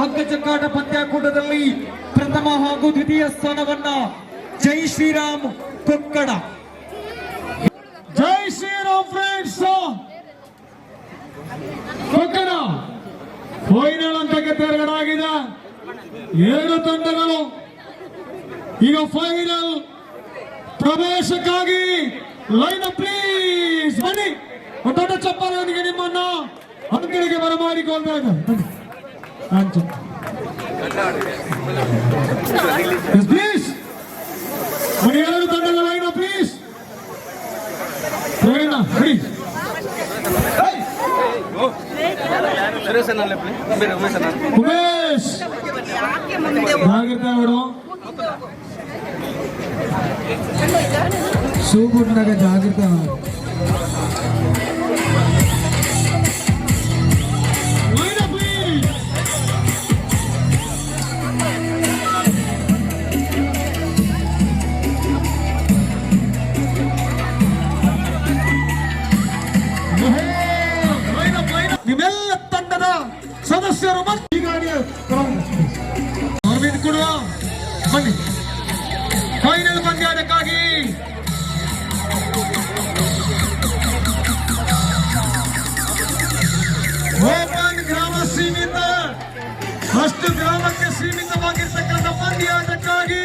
ಹಗ್ಗಜಗ್ಗಾಟ ಪಂದ್ಯಾಕೂಟದಲ್ಲಿ ಪ್ರಥಮ ಹಾಗೂ ದ್ವಿತೀಯ ಸ್ಥಾನವನ್ನ ಜೈ ಶ್ರೀರಾಮ್ ಕೊಕ್ಕಡ. ಜೈ ಶ್ರೀರಾಮ್ ಫ್ರೆಂಡ್ಸ್. ಕೊಕ್ಕಡ ಫೈನಲ್ ಹಂತಕ್ಕೆ ತೆರಳಾಗಿದೆ. ಎರಡು ತಂಡಗಳು ಈಗ ಫೈನಲ್ ಪ್ರವೇಶಕ್ಕಾಗಿ ಲೈನ್ ಅಪ್ ಪ್ಲೀಸ್ ಬನ್ನಿ. ದೊಡ್ಡ ಚಪ್ಪಾಳೆಯೊಂದಿಗೆ ನಿಮ್ಮನ್ನ ಅಂಕಗಳಿಗೆ ಬರಮಾಡಿಕೊಳ್ತಾ ಇದ್ದಾರೆ. ಪ್ಲೀಸ್ ಎರಡು ತಂಡಗಳ ಲೈನ್ ಅಪ್ ಪ್ಲೀಸ್. ಉಮೇಶ್ ಜಾಗ್ರತೆ ಅವರು ಸೂಗುಡ್ನಾಗ ಜಾಗ್ರತೆ ಅವರು. ನಿಮ್ಮೆಲ್ಲ ತಂಡದ ಸದಸ್ಯರು ಈ ಗಾಡಿಯ ಕೊಡುವ ಬನ್ನಿ. ಫೈನಲ್ ಪಂದ್ಯಾಟಕ್ಕಾಗಿ ಓಪನ್ ಗ್ರಾಮ ಸೀಮಿತ, ಅಷ್ಟು ಗ್ರಾಮಕ್ಕೆ ಸೀಮಿತವಾಗಿರ್ತಕ್ಕಂಥ ಪಂದ್ಯಾಟಕ್ಕಾಗಿ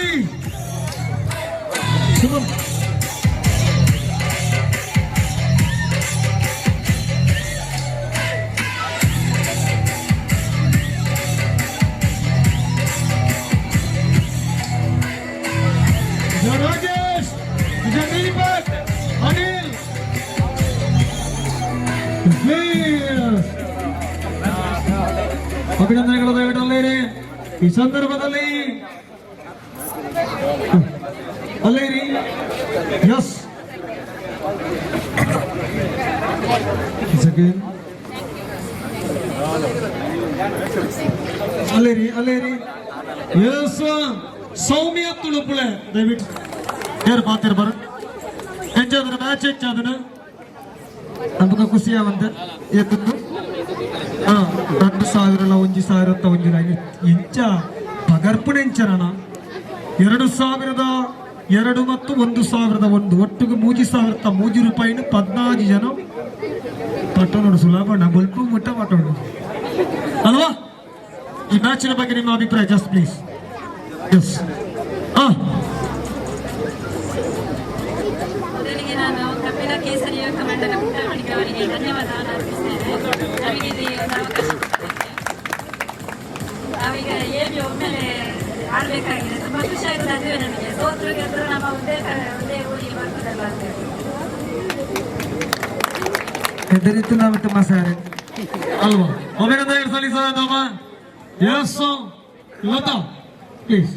ರಾಜೇಶ್, ದೀಪಕ್, ಅನಿಲ್ ಅಭಿನಂದನೆಗಳು ದಯವಿಟ್ಟು ಈ ಸಂದರ್ಭದಲ್ಲಿ ಅಲ್ಲೇರಿ. ಎಸ್ ಅಲ್ಲೇರಿ ಎಸ್ ಸೌಮ್ಯ ತುಳುಪುಳೆ ದಯವಿಟ್ಟು ಯಾರು ಮಾತಿರ್ಬಾರ ಎಂಚಾದ್ರೆ ಮ್ಯಾಚ್ ಹೆಚ್ಚಾದನು ನಮ್ಗೆ ಖುಷಿಯಾವಂತೆ ಎತ್ತದ್ದು 2,000 1,000 ಅಂತ ಒಂದಿನ ಇಂಚ ಪಗರ್ಪಣೆಂಚರಣ 2,002 ಮತ್ತು 1,001 ಒಟ್ಟಿಗೆ 3,000 ರೂಪಾಯಿನ 14 ಜನ ಪಟ್ಟ ನೋಡು. ಸುಲಭ ಬಲ್ಪು ಮುಟ್ಟ ಮಾತಾಡೋದು ಅಲ್ವಾ? ಈ ಮ್ಯಾಚಿನ ಬಗ್ಗೆ ನಿಮ್ಮ ಅಭಿಪ್ರಾಯ ಜಸ್ಟ್ ಪ್ಲೀಸ್. ಎಸ್ ಮೊದಲಿಗೆ ನಾನು ಕಪಿಲ ಕೇಸರಿ ಯುವಕ ಮಂಡಲ ಕುಂಟಲಪಾಳಿಕೆ ಅವರಿಗೆ ಧನ್ಯವಾದವನ್ನು ಅರ್ಪಿಸ್ತೇನೆ. ನಮಗೆ ಇದು ಒಂದು ಅವಕಾಶ ಕೊಟ್ಟಿದ್ದಕ್ಕೆ. ನಾವೀಗ ಏನು ಒಮ್ಮೆಲೆ ಆಡಬೇಕಾಗಿದೆ. ತುಂಬ ಖುಷಿಯಾಗಿದೆ. ಅದುವೇ ನನಗೆ ಸೋತ್ರು ಗೆದ್ರು ನಮ್ಮ ಒಂದೇ ಊರಿಗೆ ಬರ್ತದಲ್ಲ ಅಂತ ಹೆದರಿತ್ತು ನಾವು ಬಿಟ್ಟು ಮಸಾರೆ ಅಲ್ವಾ? ಒಮ್ಮೆಗೆ ಸಲ್ಲಿಸೋದಮ್ಮ. S Lata please.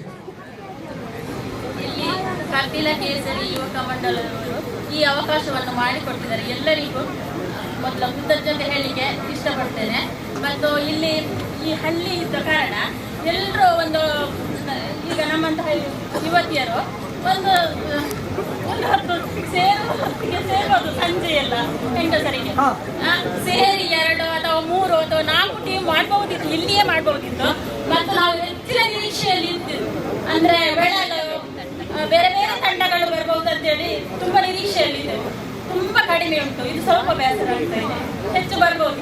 ಇಲ್ಲಿ ಕಪಿಲ ಕೇಸರಿ ಯುವಕ ಮಂಡಲದವರು ಈ ಅವಕಾಶವನ್ನು ಮಾಡಿಕೊಟ್ಟಿದ್ದಾರೆ. ಎಲ್ಲರಿಗೂ ಮೊದಲ ಕೃತಜ್ಞತೆ ಹೇಳಲಿಕ್ಕೆ ಇಷ್ಟಪಡ್ತೇನೆ. ಮತ್ತು ಇಲ್ಲಿ ಈ ಹಳ್ಳಿ ಇದ್ದ ಕಾರಣ ಎಲ್ಲರೂ ಒಂದು ಈಗ ನಮ್ಮಂತಹ ಯುವತಿಯರು ಒಂದು 10 ಸೇರ್ಬೋದು. ಸಂಜೆ ಎಲ್ಲ ಹೆಂಗಸರಿಗೆ ಸೇರಿ 2 ಅಥವಾ 3 ಅಥವಾ 4 ಟೀಮ್ ಮಾಡಬಹುದಿತ್ತು, ಇಲ್ಲಿಯೇ ಮಾಡಬಹುದಿತ್ತು. ಮತ್ತು ನಾವು ಹೆಚ್ಚಿನ ನಿರೀಕ್ಷೆಯಲ್ಲಿ ಇರ್ತಿದ್ವಿ. ಅಂದ್ರೆ ಬೇರೆ ಬೇರೆ ತಂಡಗಳು ಬರ್ಬಹುದು ಅಂತೇಳಿ ತುಂಬಾ ನಿರೀಕ್ಷೆಯಲ್ಲಿ ಇದ್ದೆವು. ತುಂಬಾ ಕಡಿಮೆ ಉಂಟು. ಇದು ಸ್ವಲ್ಪ ಬೇಸರ ಆಗ್ತಾ ಇದೆ. ಹೆಚ್ಚು ಬರ್ಬೋದು.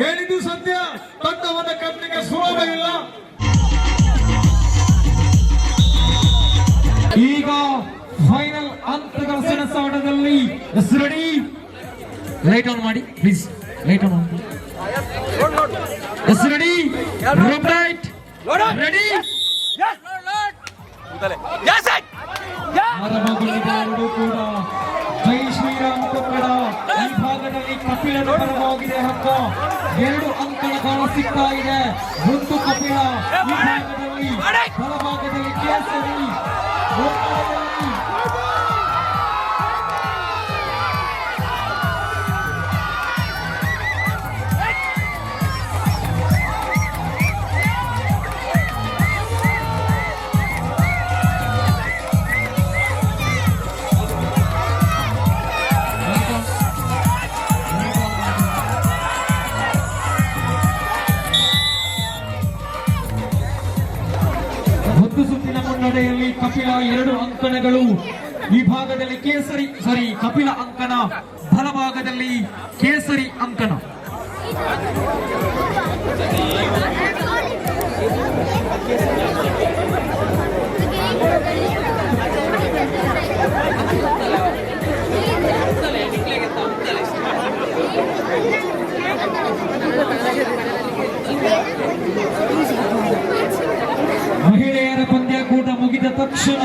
ಹೇಳಿದ್ದು ಸತ್ಯ. ತಂಡವನ್ನು ಕಟ್ಟಲಿಕ್ಕೆ ಸುಲಭ ಇಲ್ಲ. ಈಗ ಫೈನಲ್ ಹಂತದ ಸೆಣಸಾಟದಲ್ಲಿ ರೆಡಿ. ಲೈಟ್ ಆನ್ ಮಾಡಿ ಪ್ಲೀಸ್. ಲೈಟ್ ಆನ್ ಮಾಡಿ. ರೆಡಿ. Right ready. ಕೂಡ ಜೈ ಶ್ರೀರಾಮ್ ಕೊಕ್ಕಡ ಈ ಭಾಗದಲ್ಲಿ ಕಪಿಲನ ಪರವಾಗಿದೆ. ಹಕ್ಕ 2 ಅಂಕಗಳ ಕಾಲ ಸಿಗ್ತಾ ಇದೆ. ಒಂದು ಕಪಿಲ ಈ ಭಾಗದಲ್ಲಿ, ಬಲಭಾಗದಲ್ಲಿ ಕೇಸರಿ. ಗದೆಯಲ್ಲಿ ಕಪಿಲ 2 ಅಂಕಣಗಳು, ಈ ಭಾಗದಲ್ಲಿ ಕಪಿಲ ಅಂಕಣ, ಬಲಭಾಗದಲ್ಲಿ ಕೇಸರಿ ಅಂಕಣ. ಮಹಿಳೆಯರ ಪಂದ್ಯಾಕೂಟ ಮುಗಿದ ತಕ್ಷಣ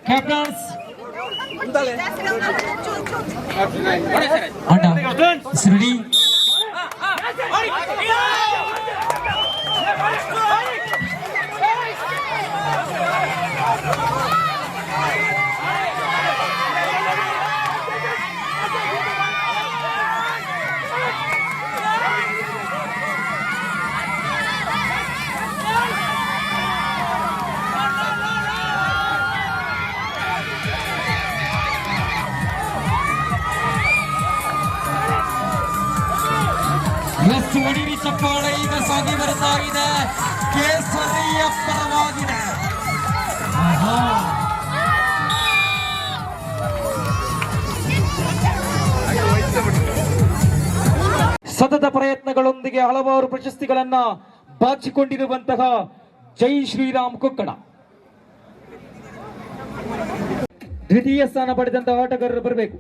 ಕ್ಯಾಪ್ಟನ್ಸ್ ರೆಡಿ. ಒಡಿರಿ ಚಪ್ಪಾಳೆ ಈಗ ಸಾಗಿ ಬರ್ತಾ ಇದೆ. ಕೇಸರಿಯ ಪರವಾಗಿದೆ. ಸತತ ಪ್ರಯತ್ನಗಳೊಂದಿಗೆ ಹಲವಾರು ಪ್ರಶಸ್ತಿಗಳನ್ನ ಬಾಚಿಕೊಂಡಿರುವಂತಹ ಜೈ ಶ್ರೀರಾಮ್ ಕೊಕ್ಕಡ ದ್ವಿತೀಯ ಸ್ಥಾನ ಪಡೆದಂತಹ ಆಟಗಾರರು ಬರಬೇಕು.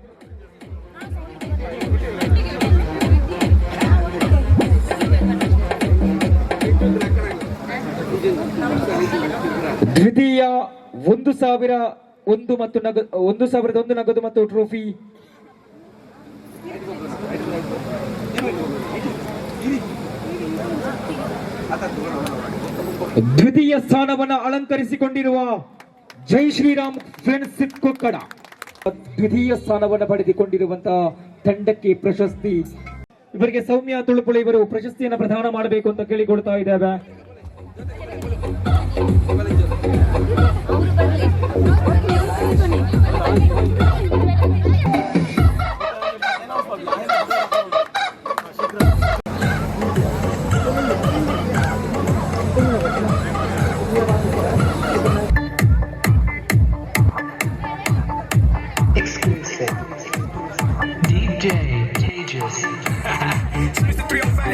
ದ್ವಿತೀಯ 1,001 ಮತ್ತು 1,001 ನಗದು ಮತ್ತು ಟ್ರೋಫಿ. ದ್ವಿತೀಯ ಸ್ಥಾನವನ್ನು ಅಲಂಕರಿಸಿಕೊಂಡಿರುವ ಜೈ ಶ್ರೀರಾಮ್ ಫ್ರೆಂಡ್ಶಿಪ್ ಕೊಕ್ಕಡ ದ್ವಿತೀಯ ಸ್ಥಾನವನ್ನು ಪಡೆದುಕೊಂಡಿರುವಂತಹ ತಂಡಕ್ಕೆ ಪ್ರಶಸ್ತಿ. ಇವರಿಗೆ ಸೌಮ್ಯ ತುಳುಪುಳ ಇವರು ಪ್ರಶಸ್ತಿಯನ್ನು ಪ್ರದಾನ ಮಾಡಬೇಕು ಅಂತ ಕೇಳಿಕೊಳ್ತಾ ಇದ್ದಾರೆ.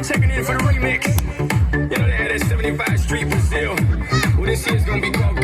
Checking in for the remix. You know they had that 75 Street Brazil. Well, this year's gonna be called